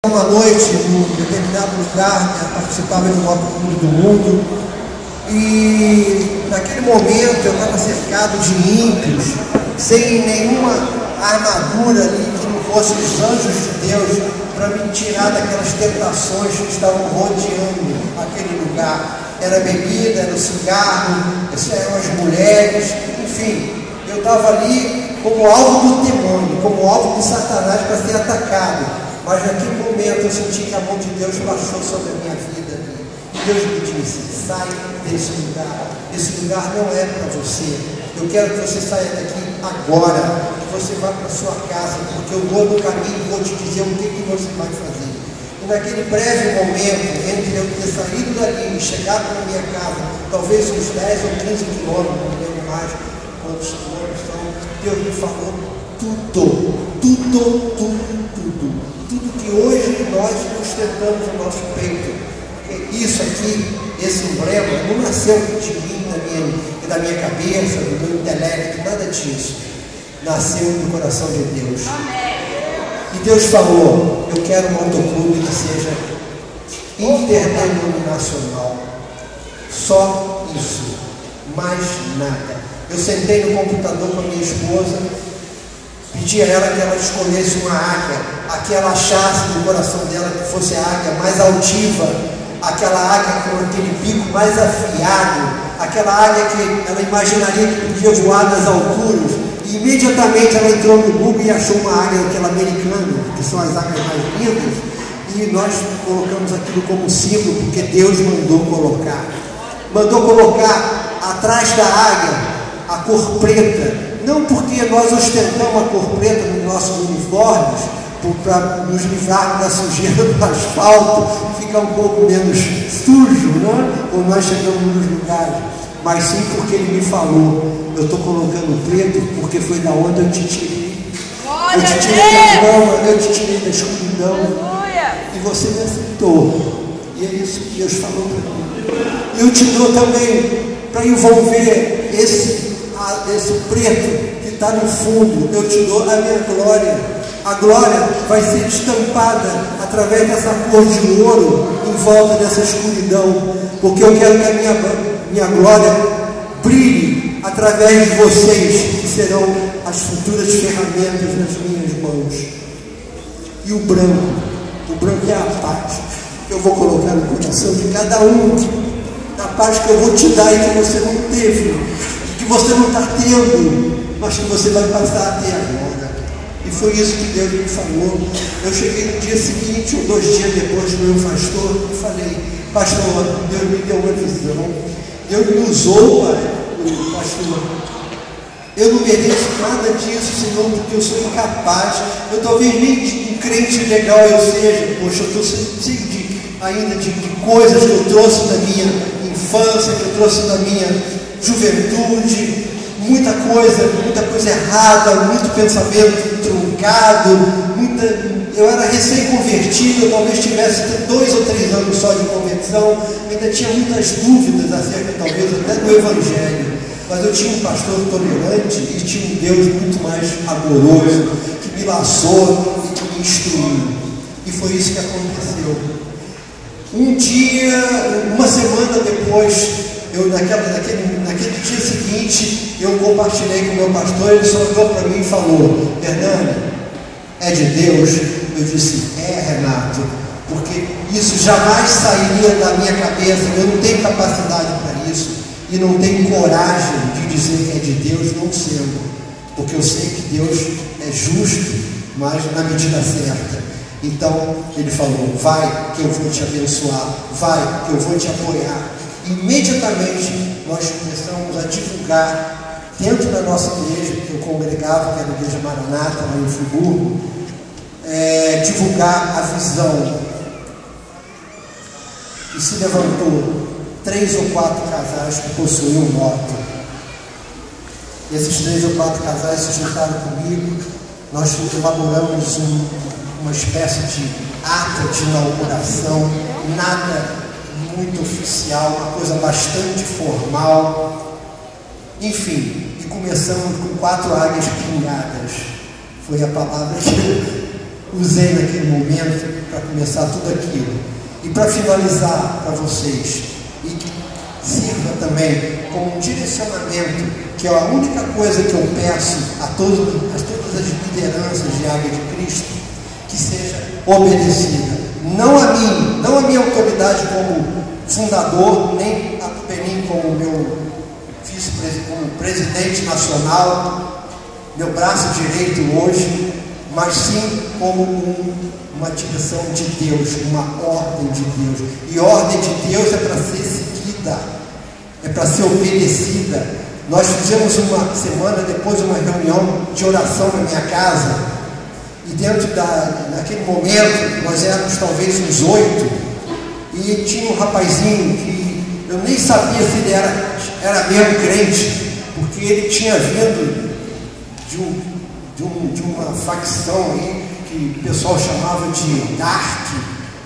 Uma noite, num determinado lugar, participava do maior clube do mundo, e naquele momento eu estava cercado de ímpios, sem nenhuma armadura ali que não fosse os anjos de Deus para me tirar daquelas tentações que estavam rodeando aquele lugar. Era bebida, era o cigarro, eram as mulheres, enfim, eu estava ali como alvo do demônio, como alvo de Satanás para ser atacado. Mas naquele momento eu senti que a mão de Deus baixou sobre a minha vida. E Deus me disse: sai desse lugar. Esse lugar não é para você. Eu quero que você saia daqui agora. Que você vá para a sua casa. Porque eu vou no caminho e vou te dizer o que você vai fazer. E naquele breve momento, entre eu ter saído dali e chegado na minha casa, talvez uns 10 ou 15 quilômetros, não lembro mais quantos quilômetros são, Deus me falou tudo. Tudo que hoje nós ostentamos no nosso peito. Isso aqui, esse emblema, não nasceu de mim, da minha cabeça, do meu intelecto, nada disso. Nasceu do coração de Deus. E Deus falou: eu quero um motoclube que seja interdenominacional. Só isso, mais nada. Eu sentei no computador com a minha esposa, pedi a ela que ela escolhesse uma águia, a que ela achasse no coração dela que fosse a águia mais altiva, aquela águia com aquele bico mais afiado, aquela águia que ela imaginaria que podia voar nas alturas. E imediatamente ela entrou no Google e achou uma águia, aquela americana, que são as águias mais lindas, e nós colocamos aquilo como símbolo, porque Deus mandou colocar. Mandou colocar atrás da águia a cor preta. Não porque nós ostentamos a cor preta nos nossos uniformes, para nos livrar da sujeira do asfalto, ficar um pouco menos sujo, né? Quando nós chegamos nos lugares, mas sim porque Ele me falou: eu estou colocando preto porque foi da onde eu te tirei. Eu te tirei da grama, eu te tirei da escuridão, e você me aceitou. E é isso que Deus falou para mim. Eu te dou também para envolver esse preto que está no fundo. Eu te dou a minha glória. A glória vai ser estampada através dessa cor de ouro em volta dessa escuridão, porque eu quero que a minha glória brilhe através de vocês, que serão as futuras ferramentas nas minhas mãos. E o branco é a paz que eu vou colocar no coração de cada um, a paz que eu vou te dar e que você não teve, que você não está tendo, mas que você vai passar a ter agora. E foi isso que Deus me falou. Eu cheguei no dia seguinte, ou 2 dias depois, do meu pastor, e falei: pastor, Deus me deu uma visão. Deus me usou, pastor. Eu não mereço nada disso, Senhor, porque eu sou incapaz. Eu talvez nem um crente legal eu seja. Poxa, eu estou cheio ainda de coisas que eu trouxe da minha infância, que eu trouxe da minha juventude. Muita coisa errada, muito pensamento truncado, eu era recém-convertido, eu talvez tivesse 2 ou 3 anos só de conversão, ainda tinha muitas dúvidas acerca, talvez, até do Evangelho, mas eu tinha um pastor tolerante e tinha um Deus muito mais amoroso, que me laçou e que me instruiu, e foi isso que aconteceu. Um dia, uma semana depois, naquele dia seguinte, eu compartilhei com o meu pastor. Ele só olhou para mim e falou: Hernani, é de Deus? Eu disse: é, Renato, porque isso jamais sairia da minha cabeça. Eu não tenho capacidade para isso e não tenho coragem de dizer que é de Deus não sendo, porque eu sei que Deus é justo, mas na medida certa. Então ele falou: vai que eu vou te abençoar, vai que eu vou te apoiar. Imediatamente nós começamos a divulgar dentro da nossa igreja, que eu congregava, que era a Igreja Maranata, lá em Friburgo, divulgar a visão. E se levantou 3 ou 4 casais que possuíam moto. E esses 3 ou 4 casais se juntaram comigo. Nós elaboramos uma espécie de ata de inauguração, nada muito oficial, uma coisa bastante formal, enfim, e começamos com 4 águias pingadas. Foi a palavra usei naquele momento para começar tudo aquilo. E para finalizar para vocês, e que sirva também como um direcionamento, que é a única coisa que eu peço a todas as lideranças de Águia de Cristo, que seja obedecida. Não a minha autoridade como fundador, nem a do Penin como meu como presidente nacional, meu braço direito hoje, mas sim como uma direção de Deus, uma ordem de Deus. E ordem de Deus é para ser seguida, é para ser obedecida. Nós fizemos uma semana depois uma reunião de oração na minha casa, e dentro naquele momento nós éramos talvez uns 8, e tinha um rapazinho que eu nem sabia se ele era mesmo crente, porque ele tinha vindo de uma facção aí que o pessoal chamava de Dark,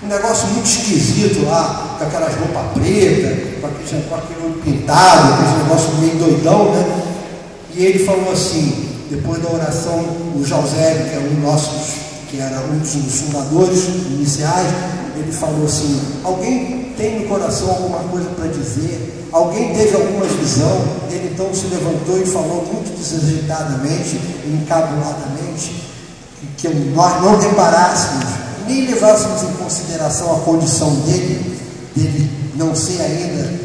um negócio muito esquisito lá, com aquelas roupas pretas, com aquele olho pintado, aquele negócio meio doidão, né? E ele falou assim, depois da oração, o José, que era um dos fundadores iniciais, ele falou assim: alguém tem no coração alguma coisa para dizer? Alguém teve alguma visão? Ele então se levantou e falou muito desajeitadamente, encabuladamente, que nós não reparássemos, nem levássemos em consideração a condição dele não ser ainda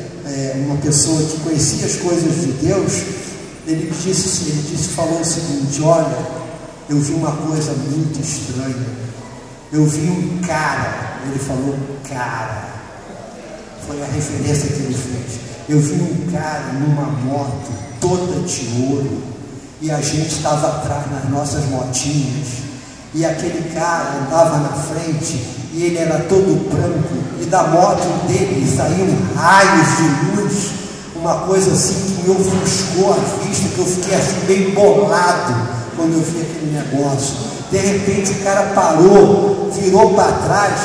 uma pessoa que conhecia as coisas de Deus. Ele falou o seguinte: olha, eu vi uma coisa muito estranha. Eu vi um cara, ele falou cara, foi a referência que ele fez. Eu vi um cara numa moto toda de ouro, e a gente estava atrás nas nossas motinhas, e aquele cara andava na frente, e ele era todo branco, e da moto dele saíam raios de luz, uma coisa assim que me ofuscou a vista, que eu fiquei assim meio bolado quando eu vi aquele negócio. De repente o cara parou, virou para trás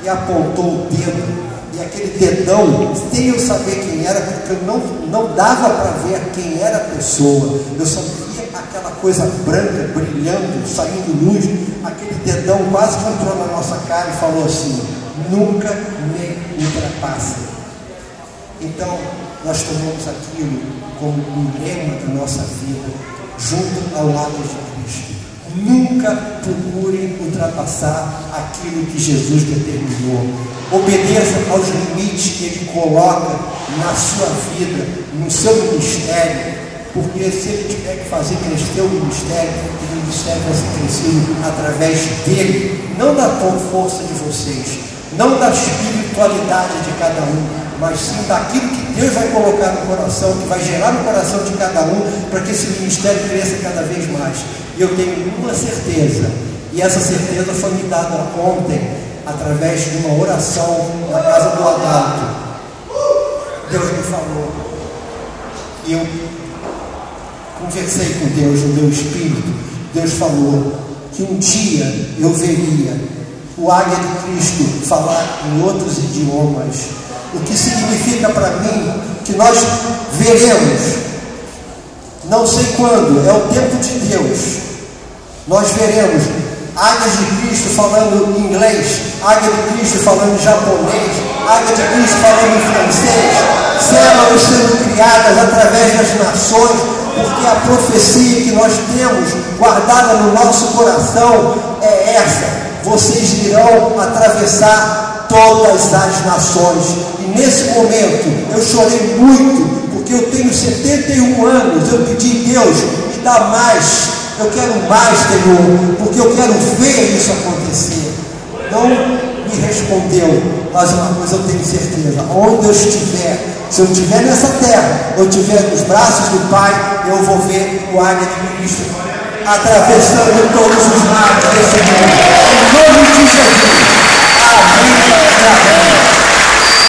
e apontou o dedo, e aquele dedão, sem eu saber quem era, porque eu não dava para ver quem era a pessoa, eu só via aquela coisa branca brilhando, saindo luz. Aquele dedão quase que entrou na nossa cara e falou assim: nunca me ultrapasse. Então nós tomamos aquilo como um lema da nossa vida, junto ao lado de Cristo. Nunca procurem ultrapassar aquilo que Jesus determinou. Obedeça aos limites que Ele coloca na sua vida, no seu ministério, porque se Ele tiver que fazer crescer o ministério vai ser crescido através dele, não da força de vocês, não da espiritualidade de cada um, mas sim daquilo que Deus vai colocar no coração, que vai gerar no coração de cada um, para que esse ministério cresça cada vez mais. E eu tenho uma certeza, e essa certeza foi me dada ontem, através de uma oração na casa do Adalto. Deus me falou, e eu conversei com Deus no meu espírito. Deus falou que um dia eu veria o Águia de Cristo falar em outros idiomas, o que significa para mim que nós veremos, não sei quando, é o tempo de Deus, nós veremos Águias de Cristo falando inglês, Águia de Cristo falando japonês, Águia de Cristo falando francês, células sendo criadas através das nações, porque a profecia que nós temos guardada no nosso coração é essa: vocês irão atravessar todas as nações. E nesse momento eu chorei muito, porque eu tenho 71 anos, eu pedi: Deus, me dá mais, eu quero mais, Senhor, porque eu quero ver isso acontecer. Não me respondeu, mas uma coisa eu tenho certeza: onde eu estiver, se eu estiver nessa terra, ou estiver nos braços do Pai, eu vou ver o Águia de Cristo atravessando todos os mares desse mundo. Em nome de Jesus. Amém.